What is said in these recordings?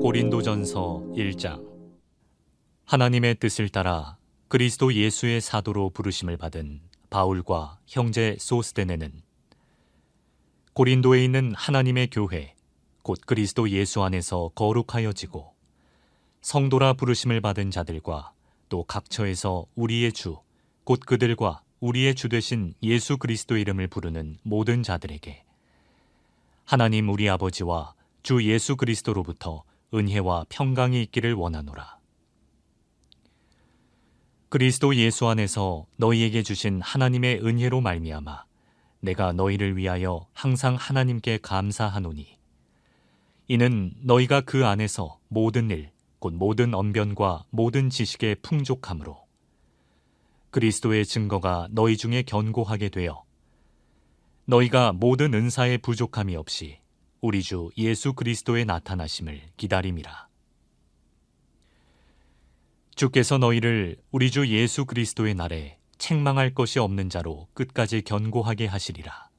고린도전서 1장. 하나님의 뜻을 따라 그리스도 예수의 사도로 부르심을 받은 바울과 형제 소스데네는 고린도에 있는 하나님의 교회 곧 그리스도 예수 안에서 거룩하여지고 성도라 부르심을 받은 자들과 또 각처에서 우리의 주 곧 그들과 우리의 주 되신 예수 그리스도 이름을 부르는 모든 자들에게 하나님 우리 아버지와 주 예수 그리스도로부터 은혜와 평강이 있기를 원하노라. 그리스도 예수 안에서 너희에게 주신 하나님의 은혜로 말미암아 내가 너희를 위하여 항상 하나님께 감사하노니 이는 너희가 그 안에서 모든 일 곧 모든 언변과 모든 지식에 풍족함으로 그리스도의 증거가 너희 중에 견고하게 되어 너희가 모든 은사에 부족함이 없이 우리 주 예수 그리스도의 나타나심을 기다림이라. 주께서 너희를 우리 주 예수 그리스도의 날에 책망할 것이 없는 자로 끝까지 견고하게 하시리라.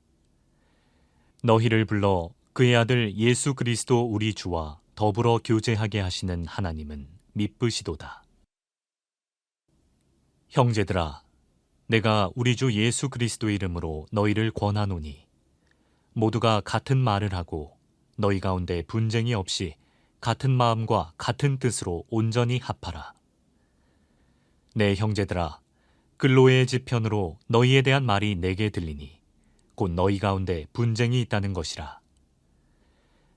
너희를 불러 그의 아들 예수 그리스도 우리 주와 더불어 교제하게 하시는 하나님은 미쁘시도다. 형제들아, 내가 우리 주 예수 그리스도의 이름으로 너희를 권하노니 모두가 같은 말을 하고 너희 가운데 분쟁이 없이 같은 마음과 같은 뜻으로 온전히 합하라. 내 형제들아, 글로의 지편으로 너희에 대한 말이 내게 들리니 곧 너희 가운데 분쟁이 있다는 것이라.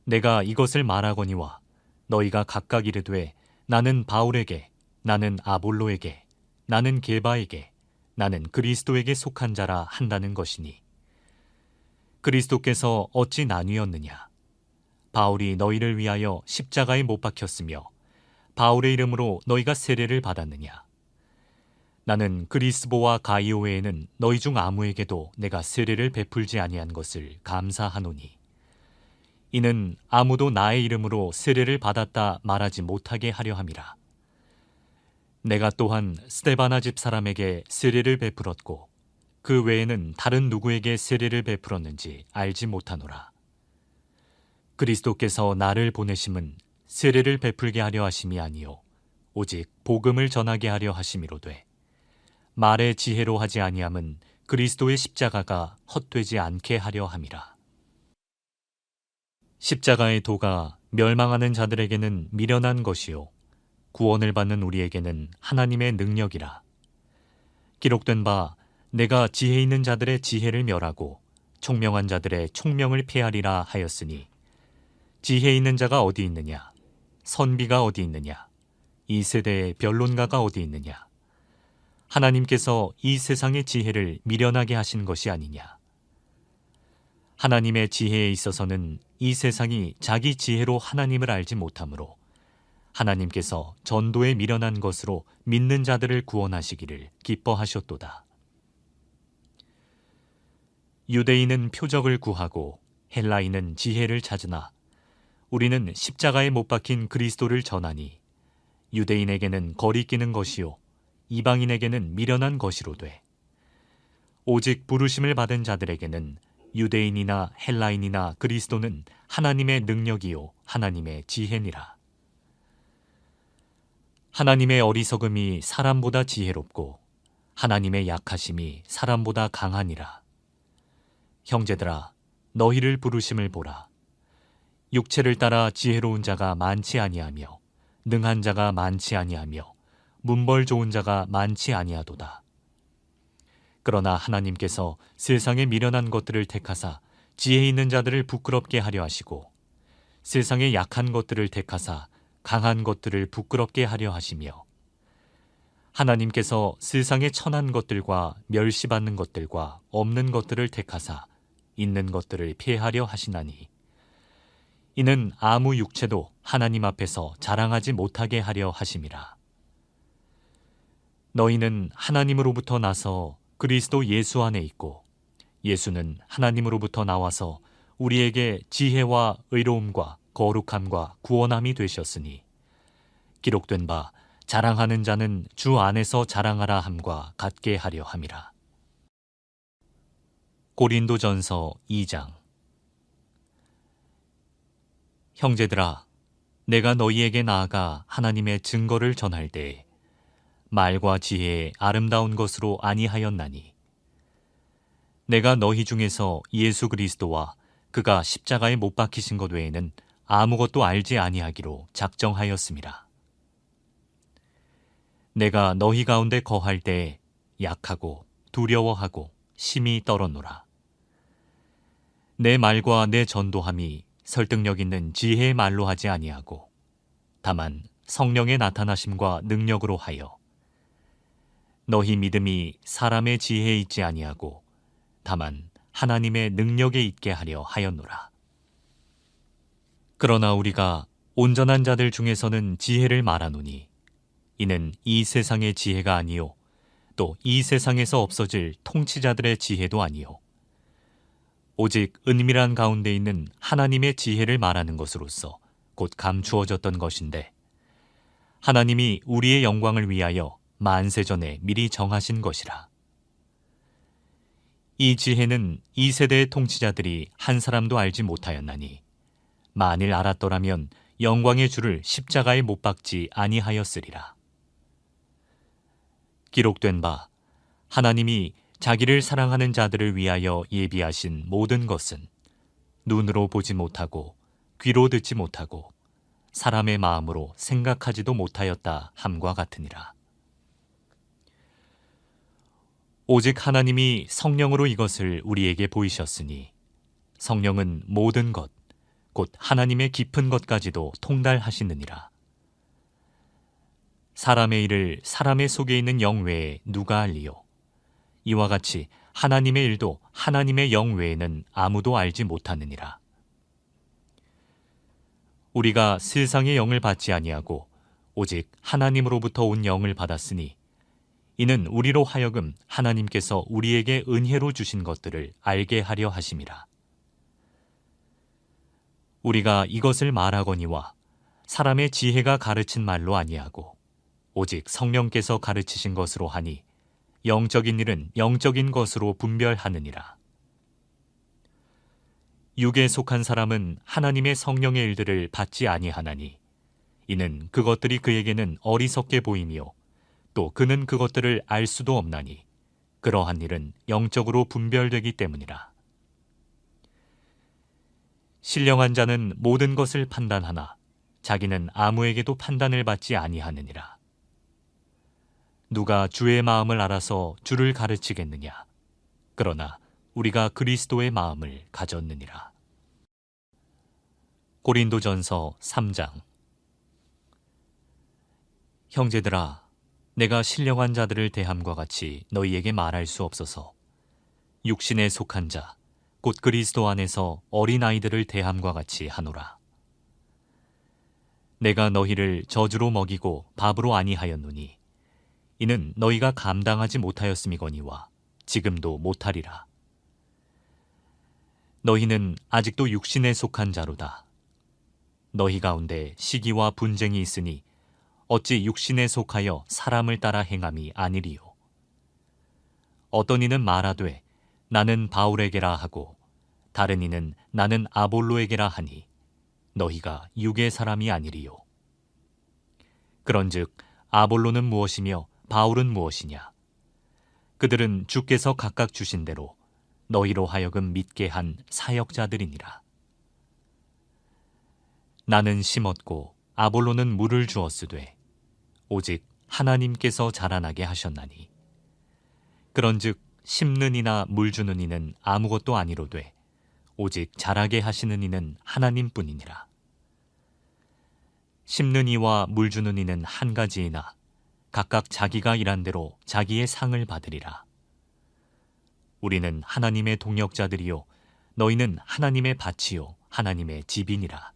내가 이것을 말하거니와 너희가 각각 이르되 나는 바울에게, 나는 아볼로에게, 나는 게바에게, 나는 그리스도에게 속한 자라 한다는 것이니 그리스도께서 어찌 나뉘었느냐? 바울이 너희를 위하여 십자가에 못 박혔으며 바울의 이름으로 너희가 세례를 받았느냐? 나는 그리스보와 가이오 외에는 너희 중 아무에게도 내가 세례를 베풀지 아니한 것을 감사하노니 이는 아무도 나의 이름으로 세례를 받았다 말하지 못하게 하려 함이라. 내가 또한 스데바나 집 사람에게 세례를 베풀었고 그 외에는 다른 누구에게 세례를 베풀었는지 알지 못하노라. 그리스도께서 나를 보내심은 세례를 베풀게 하려 하심이 아니요 오직 복음을 전하게 하려 하심이로되 말의 지혜로 하지 아니함은 그리스도의 십자가가 헛되지 않게 하려 함이라. 십자가의 도가 멸망하는 자들에게는 미련한 것이요 구원을 받는 우리에게는 하나님의 능력이라. 기록된 바 내가 지혜 있는 자들의 지혜를 멸하고 총명한 자들의 총명을 폐하리라 하였으니 지혜 있는 자가 어디 있느냐? 선비가 어디 있느냐? 이 세대의 변론가가 어디 있느냐? 하나님께서 이 세상의 지혜를 미련하게 하신 것이 아니냐? 하나님의 지혜에 있어서는 이 세상이 자기 지혜로 하나님을 알지 못하므로 하나님께서 전도에 미련한 것으로 믿는 자들을 구원하시기를 기뻐하셨도다. 유대인은 표적을 구하고 헬라인은 지혜를 찾으나 우리는 십자가에 못 박힌 그리스도를 전하니 유대인에게는 거리끼는 것이요 이방인에게는 미련한 것이로되 오직 부르심을 받은 자들에게는 유대인이나 헬라인이나 그리스도는 하나님의 능력이요 하나님의 지혜니라. 하나님의 어리석음이 사람보다 지혜롭고 하나님의 약하심이 사람보다 강하니라. 형제들아, 너희를 부르심을 보라. 육체를 따라 지혜로운 자가 많지 아니하며 능한 자가 많지 아니하며 문벌 좋은 자가 많지 아니하도다. 그러나 하나님께서 세상에 미련한 것들을 택하사 지혜 있는 자들을 부끄럽게 하려 하시고 세상에 약한 것들을 택하사 강한 것들을 부끄럽게 하려 하시며 하나님께서 세상에 천한 것들과 멸시받는 것들과 없는 것들을 택하사 있는 것들을 폐하려 하시나니 이는 아무 육체도 하나님 앞에서 자랑하지 못하게 하려 하심이라. 너희는 하나님으로부터 나서 그리스도 예수 안에 있고 예수는 하나님으로부터 나와서 우리에게 지혜와 의로움과 거룩함과 구원함이 되셨으니 기록된 바 자랑하는 자는 주 안에서 자랑하라 함과 같게 하려 함이라. 고린도전서 2장. 형제들아, 내가 너희에게 나아가 하나님의 증거를 전할 때에 말과 지혜에 아름다운 것으로 아니하였나니 내가 너희 중에서 예수 그리스도와 그가 십자가에 못 박히신 것 외에는 아무것도 알지 아니하기로 작정하였음이라. 내가 너희 가운데 거할 때에 약하고 두려워하고 심히 떨었노라. 내 말과 내 전도함이 설득력 있는 지혜의 말로 하지 아니하고 다만 성령의 나타나심과 능력으로 하여 너희 믿음이 사람의 지혜에 있지 아니하고 다만 하나님의 능력에 있게 하려 하였노라. 그러나 우리가 온전한 자들 중에서는 지혜를 말하노니 이는 이 세상의 지혜가 아니요 또 이 세상에서 없어질 통치자들의 지혜도 아니요 오직 은밀한 가운데 있는 하나님의 지혜를 말하는 것으로서 곧 감추어졌던 것인데 하나님이 우리의 영광을 위하여 만세전에 미리 정하신 것이라. 이 지혜는 이 세대의 통치자들이 한 사람도 알지 못하였나니 만일 알았더라면 영광의 주를 십자가에 못 박지 아니하였으리라. 기록된 바 하나님이 자기를 사랑하는 자들을 위하여 예비하신 모든 것은 눈으로 보지 못하고 귀로 듣지 못하고 사람의 마음으로 생각하지도 못하였다 함과 같으니라. 오직 하나님이 성령으로 이것을 우리에게 보이셨으니 성령은 모든 것, 곧 하나님의 깊은 것까지도 통달하시느니라. 사람의 일을 사람의 속에 있는 영 외에 누가 알리요? 이와 같이 하나님의 일도 하나님의 영 외에는 아무도 알지 못하느니라. 우리가 세상의 영을 받지 아니하고 오직 하나님으로부터 온 영을 받았으니 이는 우리로 하여금 하나님께서 우리에게 은혜로 주신 것들을 알게 하려 하심이라. 우리가 이것을 말하거니와 사람의 지혜가 가르친 말로 아니하고 오직 성령께서 가르치신 것으로 하니 영적인 일은 영적인 것으로 분별하느니라. 육에 속한 사람은 하나님의 성령의 일들을 받지 아니하나니 이는 그것들이 그에게는 어리석게 보이며 또 그는 그것들을 알 수도 없나니 그러한 일은 영적으로 분별되기 때문이라. 신령한 자는 모든 것을 판단하나 자기는 아무에게도 판단을 받지 아니하느니라. 누가 주의 마음을 알아서 주를 가르치겠느냐? 그러나 우리가 그리스도의 마음을 가졌느니라. 고린도전서 3장. 형제들아, 내가 신령한 자들을 대함과 같이 너희에게 말할 수 없어서 육신에 속한 자, 곧 그리스도 안에서 어린아이들을 대함과 같이 하노라. 내가 너희를 저주로 먹이고 밥으로 아니하였노니 이는 너희가 감당하지 못하였음이거니와 지금도 못하리라. 너희는 아직도 육신에 속한 자로다. 너희 가운데 시기와 분쟁이 있으니 어찌 육신에 속하여 사람을 따라 행함이 아니리요. 어떤 이는 말하되 나는 바울에게라 하고 다른 이는 나는 아볼로에게라 하니 너희가 육의 사람이 아니리요. 그런즉 아볼로는 무엇이며 바울은 무엇이냐? 그들은 주께서 각각 주신 대로 너희로 하여금 믿게 한 사역자들이니라. 나는 심었고 아볼로는 물을 주었으되 오직 하나님께서 자라나게 하셨나니 그런즉 심는 이나 물 주는 이는 아무것도 아니로되 오직 자라게 하시는 이는 하나님뿐이니라. 심는 이와 물 주는 이는 한 가지이나 각각 자기가 일한 대로 자기의 상을 받으리라. 우리는 하나님의 동역자들이요 너희는 하나님의 밭이요 하나님의 집이니라.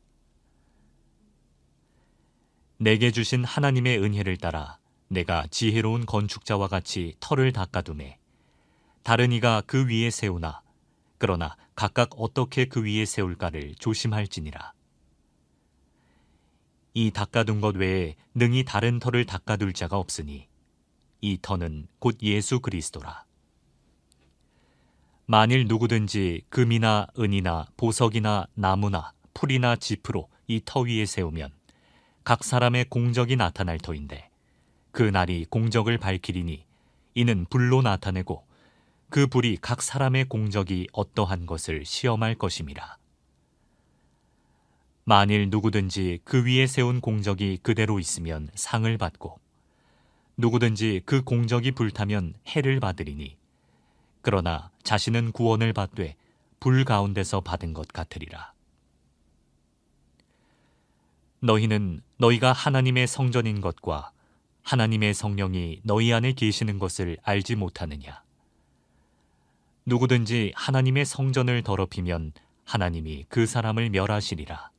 내게 주신 하나님의 은혜를 따라 내가 지혜로운 건축자와 같이 터를 닦아두매 다른 이가 그 위에 세우나 그러나 각각 어떻게 그 위에 세울까를 조심할지니라. 이 닦아둔 것 외에 능히 다른 터를 닦아둘 자가 없으니 이 터는 곧 예수 그리스도라. 만일 누구든지 금이나 은이나 보석이나 나무나 풀이나 짚으로 이 터 위에 세우면 각 사람의 공적이 나타날 터인데 그 날이 공적을 밝히리니 이는 불로 나타내고 그 불이 각 사람의 공적이 어떠한 것을 시험할 것임이라. 만일 누구든지 그 위에 세운 공적이 그대로 있으면 상을 받고 누구든지 그 공적이 불타면 해를 받으리니 그러나 자신은 구원을 받되 불 가운데서 받은 것 같으리라. 너희는 너희가 하나님의 성전인 것과 하나님의 성령이 너희 안에 계시는 것을 알지 못하느냐? 누구든지 하나님의 성전을 더럽히면 하나님이 그 사람을 멸하시리라.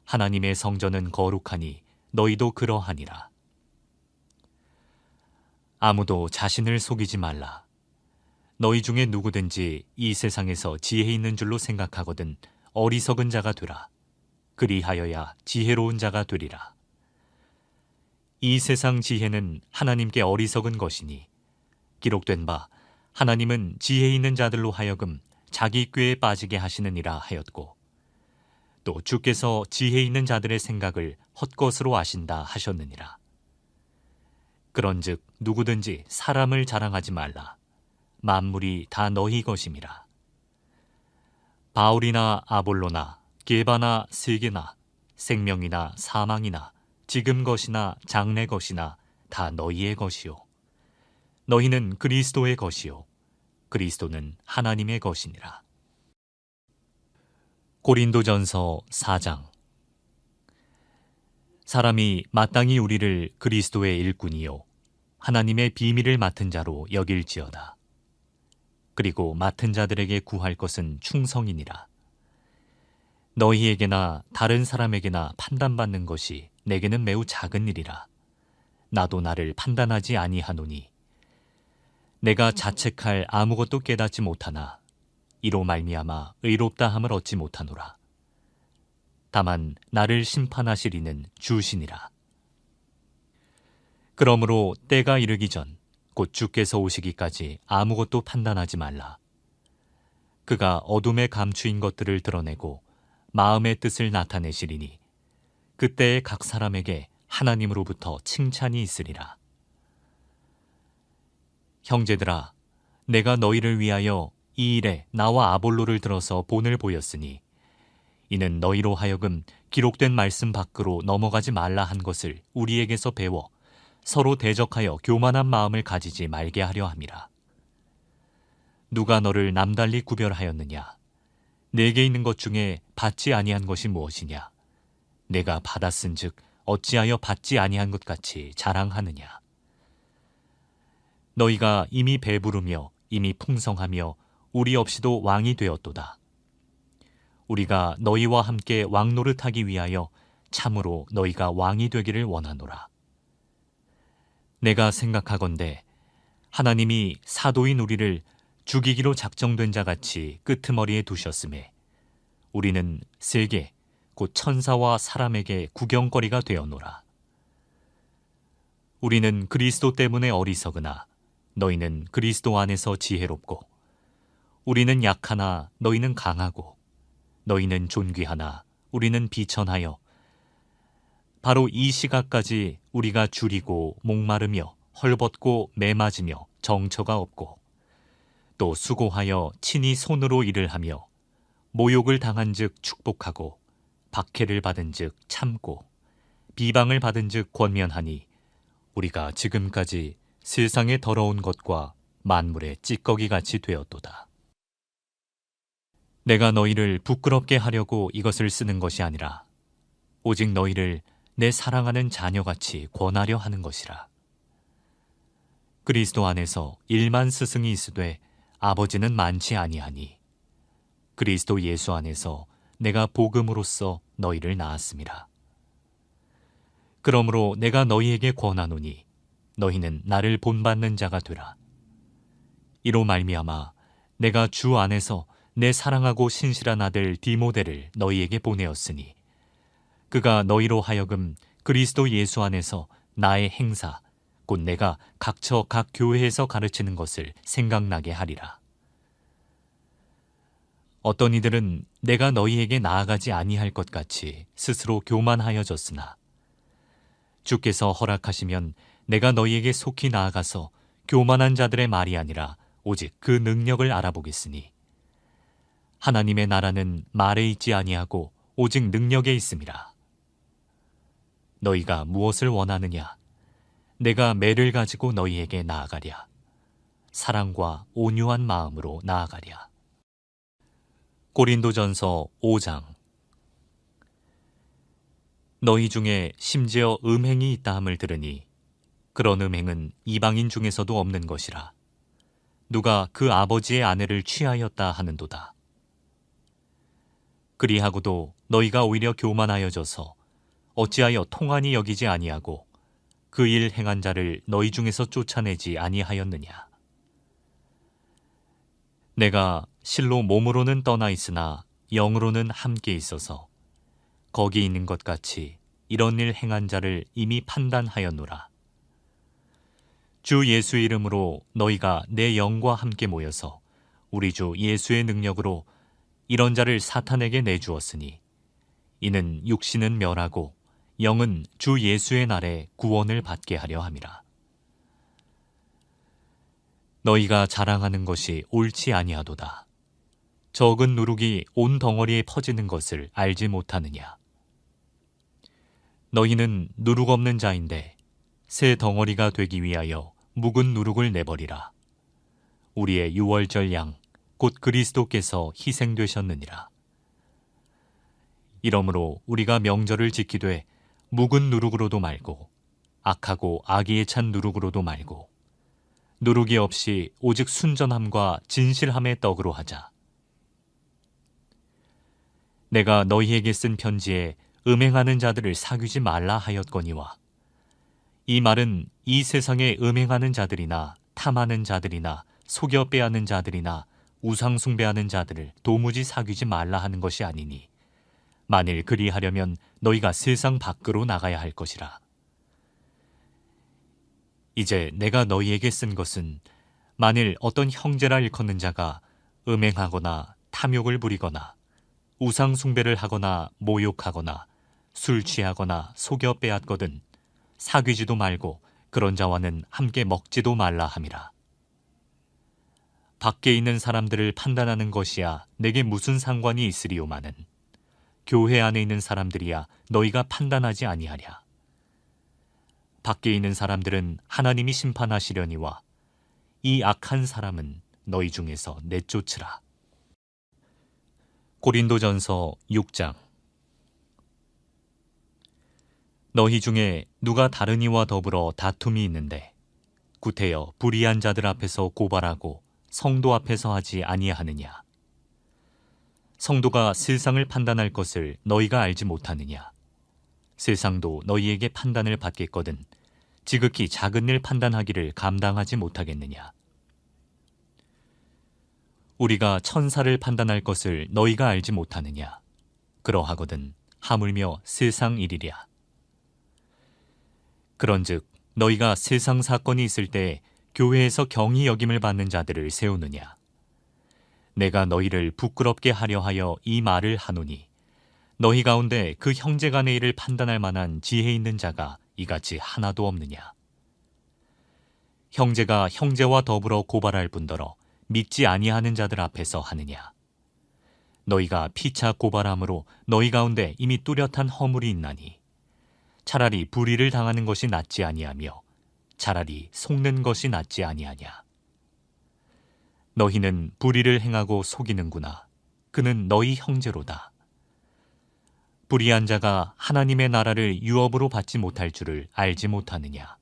하나님의 성전은 거룩하니 너희도 그러하니라. 아무도 자신을 속이지 말라. 너희 중에 누구든지 이 세상에서 지혜 있는 줄로 생각하거든 어리석은 자가 되라. 그리하여야 지혜로운 자가 되리라. 이 세상 지혜는 하나님께 어리석은 것이니 기록된 바 하나님은 지혜 있는 자들로 하여금 자기 꾀에 빠지게 하시느니라 하였고 또 주께서 지혜 있는 자들의 생각을 헛것으로 아신다 하셨느니라. 그런즉 누구든지 사람을 자랑하지 말라. 만물이 다 너희 것임이라. 바울이나 아볼로나 게바나 세게나 생명이나 사망이나 지금 것이나 장래 것이나 다 너희의 것이요 너희는 그리스도의 것이요 그리스도는 하나님의 것이니라. 고린도전서 4장. 사람이 마땅히 우리를 그리스도의 일꾼이요 하나님의 비밀을 맡은 자로 여길지어다. 그리고 맡은 자들에게 구할 것은 충성이니라. 너희에게나 다른 사람에게나 판단받는 것이 내게는 매우 작은 일이라. 나도 나를 판단하지 아니하노니 내가 자책할 아무것도 깨닫지 못하나 이로 말미암아 의롭다 함을 얻지 못하노라. 다만 나를 심판하시리는 주시니라. 그러므로 때가 이르기 전 곧 주께서 오시기까지 아무것도 판단하지 말라. 그가 어둠에 감추인 것들을 드러내고 마음의 뜻을 나타내시리니 그때에 각 사람에게 하나님으로부터 칭찬이 있으리라. 형제들아, 내가 너희를 위하여 이 일에 나와 아볼로를 들어서 본을 보였으니 이는 너희로 하여금 기록된 말씀 밖으로 넘어가지 말라 한 것을 우리에게서 배워 서로 대적하여 교만한 마음을 가지지 말게 하려 함이라. 누가 너를 남달리 구별하였느냐? 내게 있는 것 중에 받지 아니한 것이 무엇이냐? 내가 받았은즉 어찌하여 받지 아니한 것 같이 자랑하느냐? 너희가 이미 배부르며 이미 풍성하며 우리 없이도 왕이 되었도다. 우리가 너희와 함께 왕노릇하기 위하여 참으로 너희가 왕이 되기를 원하노라. 내가 생각하건대 하나님이 사도인 우리를 죽이기로 작정된 자같이 끄트머리에 두셨음에 우리는 세계 곧 천사와 사람에게 구경거리가 되었노라. 우리는 그리스도 때문에 어리석으나 너희는 그리스도 안에서 지혜롭고 우리는 약하나 너희는 강하고 너희는 존귀하나 우리는 비천하여 바로 이 시각까지 우리가 줄이고 목마르며 헐벗고 매맞으며 정처가 없고 또 수고하여 친히 손으로 일을 하며 모욕을 당한즉 축복하고 박해를 받은즉 참고 비방을 받은즉 권면하니 우리가 지금까지 세상의 더러운 것과 만물의 찌꺼기같이 되었도다. 내가 너희를 부끄럽게 하려고 이것을 쓰는 것이 아니라 오직 너희를 내 사랑하는 자녀같이 권하려 하는 것이라. 그리스도 안에서 1만 스승이 있으되 아버지는 많지 아니하니 그리스도 예수 안에서 내가 복음으로써 너희를 낳았음이라. 그러므로 내가 너희에게 권하노니 너희는 나를 본받는 자가 되라. 이로 말미암아 내가 주 안에서 내 사랑하고 신실한 아들 디모데를 너희에게 보내었으니 그가 너희로 하여금 그리스도 예수 안에서 나의 행사 곧 내가 각처 각 교회에서 가르치는 것을 생각나게 하리라. 어떤 이들은 내가 너희에게 나아가지 아니할 것 같이 스스로 교만하여졌으나 주께서 허락하시면 내가 너희에게 속히 나아가서 교만한 자들의 말이 아니라 오직 그 능력을 알아보겠으니 하나님의 나라는 말에 있지 아니하고 오직 능력에 있음이라. 너희가 무엇을 원하느냐? 내가 매를 가지고 너희에게 나아가랴. 사랑과 온유한 마음으로 나아가랴. 고린도전서 5장. 너희 중에 심지어 음행이 있다 함을 들으니 그런 음행은 이방인 중에서도 없는 것이라. 누가 그 아버지의 아내를 취하였다 하는도다. 그리하고도 너희가 오히려 교만하여져서 어찌하여 통한이 여기지 아니하고 그 일 행한 자를 너희 중에서 쫓아내지 아니하였느냐. 내가 실로 몸으로는 떠나 있으나 영으로는 함께 있어서 거기 있는 것 같이 이런 일 행한 자를 이미 판단하였노라. 주 예수의 이름으로 너희가 내 영과 함께 모여서 우리 주 예수의 능력으로 이런 자를 사탄에게 내주었으니 이는 육신은 멸하고 영은 주 예수의 날에 구원을 받게 하려 함이라. 너희가 자랑하는 것이 옳지 아니하도다. 적은 누룩이 온 덩어리에 퍼지는 것을 알지 못하느냐. 너희는 누룩 없는 자인데 새 덩어리가 되기 위하여 묵은 누룩을 내버리라. 우리의 유월절 양 곧 그리스도께서 희생되셨느니라. 이러므로 우리가 명절을 지키되 묵은 누룩으로도 말고 악하고 악의에 찬 누룩으로도 말고 누룩이 없이 오직 순전함과 진실함의 떡으로 하자. 내가 너희에게 쓴 편지에 음행하는 자들을 사귀지 말라 하였거니와 이 말은 이 세상에 음행하는 자들이나 탐하는 자들이나 속여 빼앗는 자들이나 우상 숭배하는 자들을 도무지 사귀지 말라 하는 것이 아니니 만일 그리하려면 너희가 세상 밖으로 나가야 할 것이라. 이제 내가 너희에게 쓴 것은 만일 어떤 형제라 일컫는 자가 음행하거나 탐욕을 부리거나 우상 숭배를 하거나 모욕하거나 술 취하거나 속여 빼앗거든 사귀지도 말고 그런 자와는 함께 먹지도 말라 함이라. 밖에 있는 사람들을 판단하는 것이야 내게 무슨 상관이 있으리요마는 교회 안에 있는 사람들이야 너희가 판단하지 아니하랴. 밖에 있는 사람들은 하나님이 심판하시려니와 이 악한 사람은 너희 중에서 내쫓으라. 고린도전서 6장. 너희 중에 누가 다른 이와 더불어 다툼이 있는데 구태여 불의한 자들 앞에서 고발하고 성도 앞에서 하지 아니하느냐. 성도가 세상을 판단할 것을 너희가 알지 못하느냐. 세상도 너희에게 판단을 받겠거든 지극히 작은 일 판단하기를 감당하지 못하겠느냐. 우리가 천사를 판단할 것을 너희가 알지 못하느냐. 그러하거든 하물며 세상 일이랴. 그런즉 너희가 세상 사건이 있을 때 교회에서 경히 여김을 받는 자들을 세우느냐. 내가 너희를 부끄럽게 하려 하여 이 말을 하노니 너희 가운데 그 형제 간의 일을 판단할 만한 지혜 있는 자가 이같이 하나도 없느냐. 형제가 형제와 더불어 고발할 뿐더러 믿지 아니하는 자들 앞에서 하느냐. 너희가 피차 고발함으로 너희 가운데 이미 뚜렷한 허물이 있나니 차라리 불의를 당하는 것이 낫지 아니하며 차라리 속는 것이 낫지 아니하냐. 너희는 불의를 행하고 속이는구나. 그는 너희 형제로다. 불의한 자가 하나님의 나라를 유업으로 받지 못할 줄을 알지 못하느냐.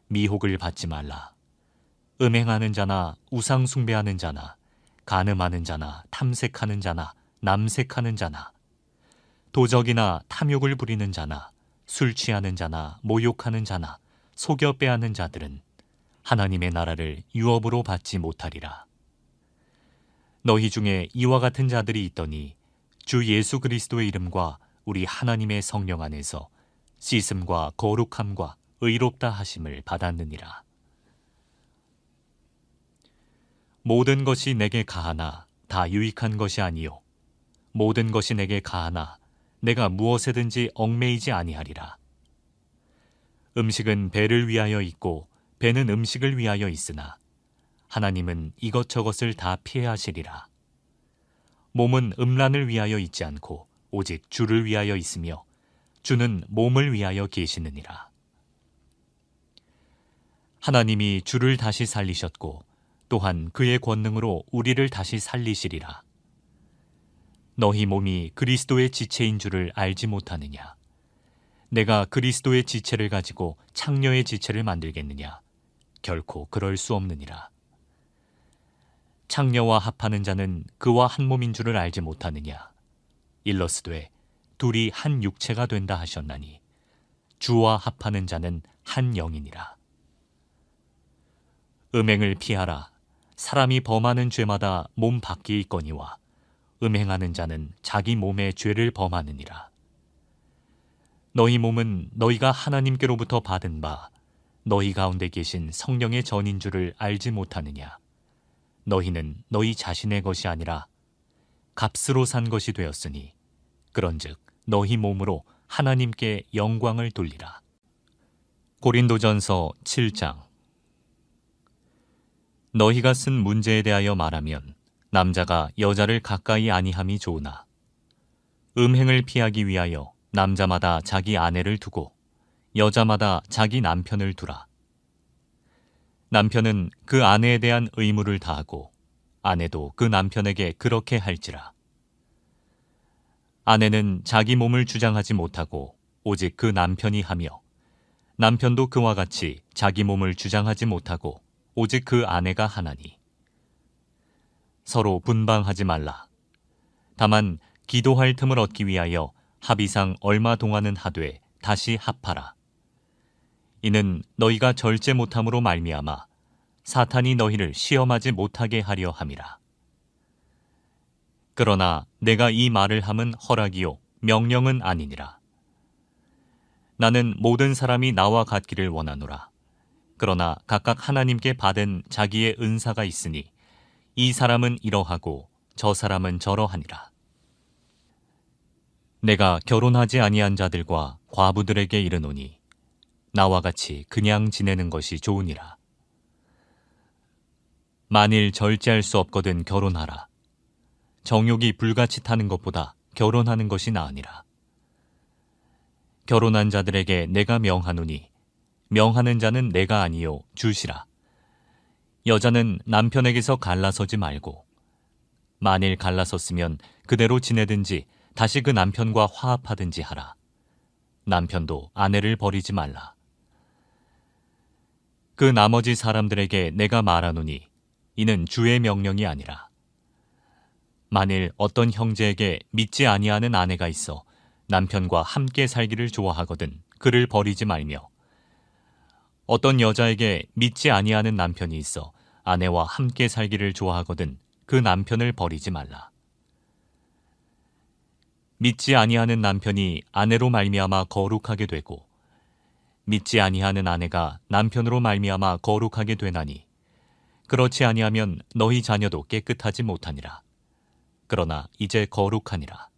미혹을 받지 말라. 음행하는 자나 우상 숭배하는 자나 간음하는 자나 탐색하는 자나 남색하는 자나 도적이나 탐욕을 부리는 자나 술 취하는 자나 모욕하는 자나 속여 빼앗는 자들은 하나님의 나라를 유업으로 받지 못하리라. 너희 중에 이와 같은 자들이 있더니 주 예수 그리스도의 이름과 우리 하나님의 성령 안에서 씻음과 거룩함과 의롭다 하심을 받았느니라. 모든 것이 내게 가하나 다 유익한 것이 아니요 모든 것이 내게 가하나 내가 무엇에든지 얽매이지 아니하리라. 음식은 배를 위하여 있고 배는 음식을 위하여 있으나 하나님은 이것저것을 다 피해하시리라. 몸은 음란을 위하여 있지 않고 오직 주를 위하여 있으며 주는 몸을 위하여 계시느니라. 하나님이 주를 다시 살리셨고 또한 그의 권능으로 우리를 다시 살리시리라. 너희 몸이 그리스도의 지체인 줄을 알지 못하느냐? 내가 그리스도의 지체를 가지고 창녀의 지체를 만들겠느냐? 결코 그럴 수 없느니라. 창녀와 합하는 자는 그와 한 몸인 줄을 알지 못하느냐? 일러스되 둘이 한 육체가 된다 하셨나니 주와 합하는 자는 한 영이니라. 음행을 피하라. 사람이 범하는 죄마다 몸 밖에 있거니와 음행하는 자는 자기 몸의 죄를 범하느니라. 너희 몸은 너희가 하나님께로부터 받은 바 너희 가운데 계신 성령의 전인 줄을 알지 못하느냐? 너희는 너희 자신의 것이 아니라 값으로 산 것이 되었으니 그런즉 너희 몸으로 하나님께 영광을 돌리라. 고린도전서 7장. 너희가 쓴 문제에 대하여 말하면 남자가 여자를 가까이 아니함이 좋으나 음행을 피하기 위하여 남자마다 자기 아내를 두고 여자마다 자기 남편을 두라. 남편은 그 아내에 대한 의무를 다하고 아내도 그 남편에게 그렇게 할지라. 아내는 자기 몸을 주장하지 못하고 오직 그 남편이 하며 남편도 그와 같이 자기 몸을 주장하지 못하고 오직 그 아내가 하나니 서로 분방하지 말라. 다만 기도할 틈을 얻기 위하여 합의상 얼마 동안은 하되 다시 합하라. 이는 너희가 절제 못함으로 말미암아 사탄이 너희를 시험하지 못하게 하려 함이라. 그러나 내가 이 말을 함은 허락이요 명령은 아니니라. 나는 모든 사람이 나와 같기를 원하노라. 그러나 각각 하나님께 받은 자기의 은사가 있으니 이 사람은 이러하고 저 사람은 저러하니라. 내가 결혼하지 아니한 자들과 과부들에게 이르노니 나와 같이 그냥 지내는 것이 좋으니라. 만일 절제할 수 없거든 결혼하라. 정욕이 불같이 타는 것보다 결혼하는 것이 나으니라. 결혼한 자들에게 내가 명하노니 명하는 자는 내가 아니요 주시라. 여자는 남편에게서 갈라서지 말고 만일 갈라섰으면 그대로 지내든지 다시 그 남편과 화합하든지 하라. 남편도 아내를 버리지 말라. 그 나머지 사람들에게 내가 말하노니 이는 주의 명령이 아니라. 만일 어떤 형제에게 믿지 아니하는 아내가 있어 남편과 함께 살기를 좋아하거든 그를 버리지 말며 어떤 여자에게 믿지 아니하는 남편이 있어 아내와 함께 살기를 좋아하거든 그 남편을 버리지 말라. 믿지 아니하는 남편이 아내로 말미암아 거룩하게 되고 믿지 아니하는 아내가 남편으로 말미암아 거룩하게 되나니 그렇지 아니하면 너희 자녀도 깨끗하지 못하니라. 그러나 이제 거룩하니라.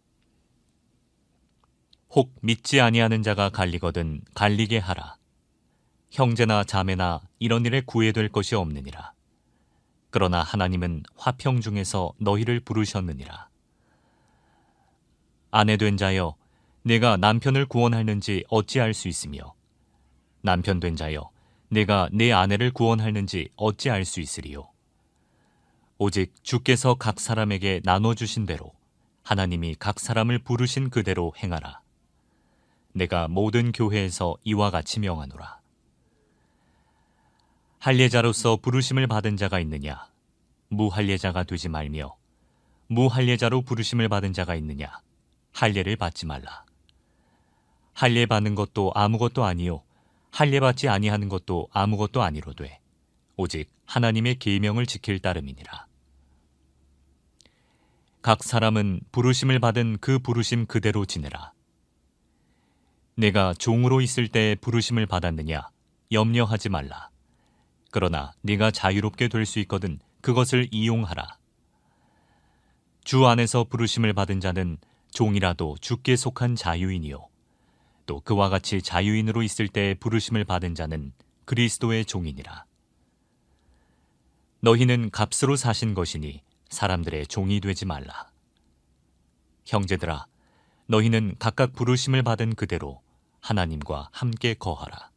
혹 믿지 아니하는 자가 갈리거든 갈리게 하라. 형제나 자매나 이런 일에 구애될 것이 없느니라. 그러나 하나님은 화평 중에서 너희를 부르셨느니라. 아내 된 자여, 내가 남편을 구원하는지 어찌할 수 있으며 남편 된 자여, 내가 내 아내를 구원하는지 어찌할 수 있으리요. 오직 주께서 각 사람에게 나눠주신 대로 하나님이 각 사람을 부르신 그대로 행하라. 내가 모든 교회에서 이와 같이 명하노라. 할례자로서 부르심을 받은 자가 있느냐? 무할례자가 되지 말며 무할례자로 부르심을 받은 자가 있느냐? 할례를 받지 말라. 할례 받는 것도 아무것도 아니요 할례 받지 아니하는 것도 아무것도 아니로되 오직 하나님의 계명을 지킬 따름이니라. 각 사람은 부르심을 받은 그 부르심 그대로 지내라. 내가 종으로 있을 때 부르심을 받았느냐? 염려하지 말라. 그러나 네가 자유롭게 될 수 있거든 그것을 이용하라. 주 안에서 부르심을 받은 자는 종이라도 주께 속한 자유인이요 또 그와 같이 자유인으로 있을 때 부르심을 받은 자는 그리스도의 종이니라. 너희는 값으로 사신 것이니 사람들의 종이 되지 말라. 형제들아, 너희는 각각 부르심을 받은 그대로 하나님과 함께 거하라.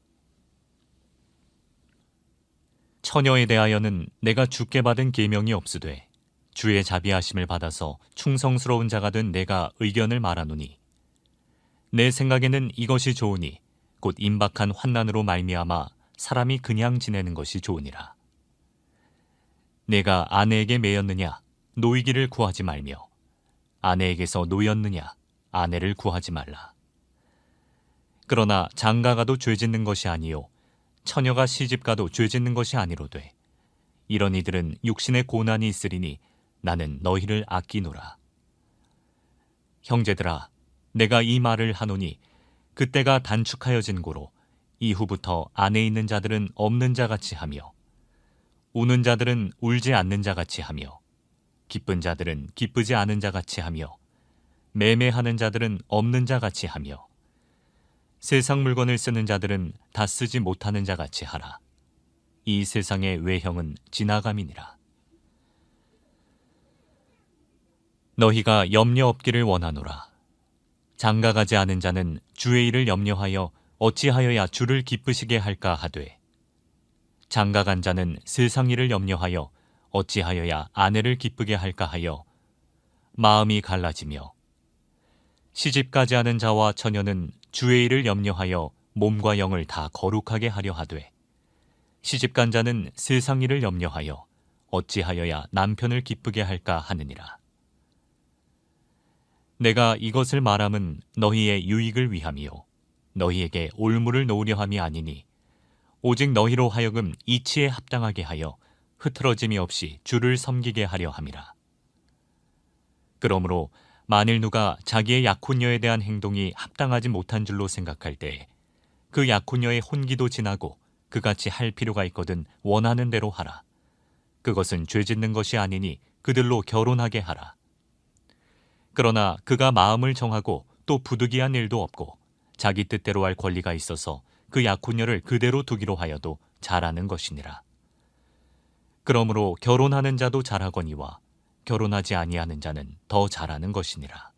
처녀에 대하여는 내가 주께 받은 계명이 없으되 주의 자비하심을 받아서 충성스러운 자가 된 내가 의견을 말하노니 내 생각에는 이것이 좋으니 곧 임박한 환난으로 말미암아 사람이 그냥 지내는 것이 좋으니라. 내가 아내에게 매였느냐 노이기를 구하지 말며 아내에게서 노였느냐 아내를 구하지 말라. 그러나 장가가도 죄짓는 것이 아니요 처녀가 시집가도 죄짓는 것이 아니로되 이런 이들은 육신의 고난이 있으리니 나는 너희를 아끼노라. 형제들아, 내가 이 말을 하노니 그때가 단축하여진 고로 이후부터 안에 있는 자들은 없는 자같이 하며 우는 자들은 울지 않는 자같이 하며 기쁜 자들은 기쁘지 않은 자같이 하며 매매하는 자들은 없는 자같이 하며 세상 물건을 쓰는 자들은 다 쓰지 못하는 자같이 하라. 이 세상의 외형은 지나감이니라. 너희가 염려 없기를 원하노라. 장가가지 않은 자는 주의 일을 염려하여 어찌하여야 주를 기쁘시게 할까 하되 장가간 자는 세상 일을 염려하여 어찌하여야 아내를 기쁘게 할까 하여 마음이 갈라지며 시집가지 않은 자와 처녀는 주의 일을 염려하여 몸과 영을 다 거룩하게 하려 하되 시집간 자는 세상 일을 염려하여 어찌하여야 남편을 기쁘게 할까 하느니라. 내가 이것을 말함은 너희의 유익을 위함이요 너희에게 올무를 놓으려 함이 아니니 오직 너희로 하여금 이치에 합당하게 하여 흐트러짐이 없이 주를 섬기게 하려 함이라. 그러므로 만일 누가 자기의 약혼녀에 대한 행동이 합당하지 못한 줄로 생각할 때 그 약혼녀의 혼기도 지나고 그같이 할 필요가 있거든 원하는 대로 하라. 그것은 죄짓는 것이 아니니 그들로 결혼하게 하라. 그러나 그가 마음을 정하고 또 부득이한 일도 없고 자기 뜻대로 할 권리가 있어서 그 약혼녀를 그대로 두기로 하여도 잘하는 것이니라. 그러므로 결혼하는 자도 잘하거니와 결혼하지 아니하는 자는 더 잘하는 것이니라.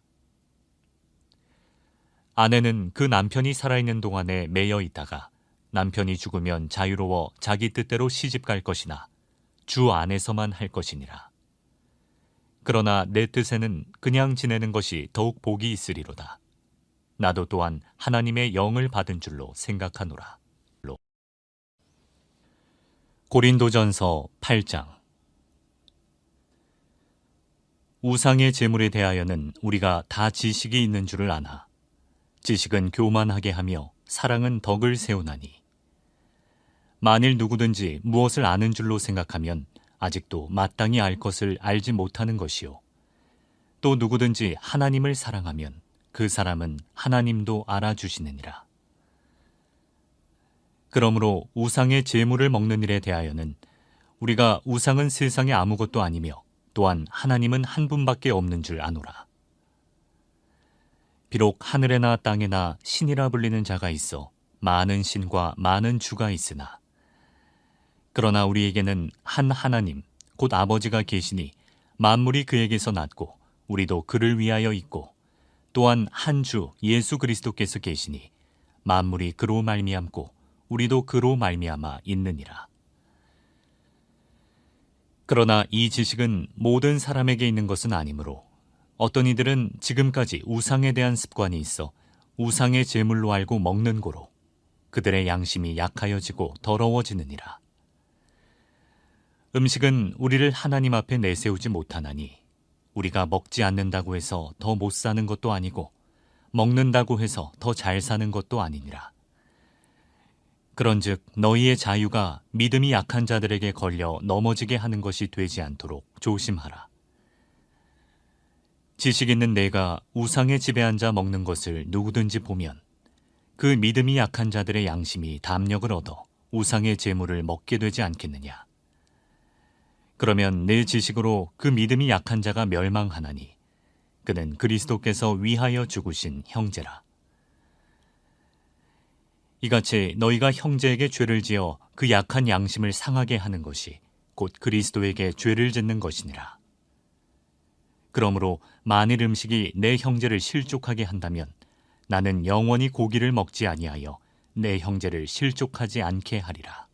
아내는 그 남편이 살아있는 동안에 매여 있다가 남편이 죽으면 자유로워 자기 뜻대로 시집갈 것이나 주 안에서만 할 것이니라. 그러나 내 뜻에는 그냥 지내는 것이 더욱 복이 있으리로다. 나도 또한 하나님의 영을 받은 줄로 생각하노라. 고린도전서 8장. 우상의 제물에 대하여는 우리가 다 지식이 있는 줄을 아나. 지식은 교만하게 하며 사랑은 덕을 세우나니. 만일 누구든지 무엇을 아는 줄로 생각하면 아직도 마땅히 알 것을 알지 못하는 것이요. 또 누구든지 하나님을 사랑하면 그 사람은 하나님도 알아주시느니라. 그러므로 우상의 제물을 먹는 일에 대하여는 우리가 우상은 세상에 아무것도 아니며 또한 하나님은 한 분밖에 없는 줄 아노라. 비록 하늘에나 땅에나 신이라 불리는 자가 있어 많은 신과 많은 주가 있으나 그러나 우리에게는 한 하나님 곧 아버지가 계시니 만물이 그에게서 났고 우리도 그를 위하여 있고 또한 한 주 예수 그리스도께서 계시니 만물이 그로 말미암고 우리도 그로 말미암아 있느니라. 그러나 이 지식은 모든 사람에게 있는 것은 아니므로 어떤 이들은 지금까지 우상에 대한 습관이 있어 우상의 제물로 알고 먹는 고로 그들의 양심이 약하여지고 더러워지느니라. 음식은 우리를 하나님 앞에 내세우지 못하나니 우리가 먹지 않는다고 해서 더 못 사는 것도 아니고 먹는다고 해서 더 잘 사는 것도 아니니라. 그런즉 너희의 자유가 믿음이 약한 자들에게 걸려 넘어지게 하는 것이 되지 않도록 조심하라. 지식 있는 내가 우상의 집에 앉아 먹는 것을 누구든지 보면 그 믿음이 약한 자들의 양심이 담력을 얻어 우상의 제물을 먹게 되지 않겠느냐. 그러면 내 지식으로 그 믿음이 약한 자가 멸망하나니 그는 그리스도께서 위하여 죽으신 형제라. 이같이 너희가 형제에게 죄를 지어 그 약한 양심을 상하게 하는 것이 곧 그리스도에게 죄를 짓는 것이니라. 그러므로 만일 음식이 내 형제를 실족하게 한다면 나는 영원히 고기를 먹지 아니하여 내 형제를 실족하지 않게 하리라.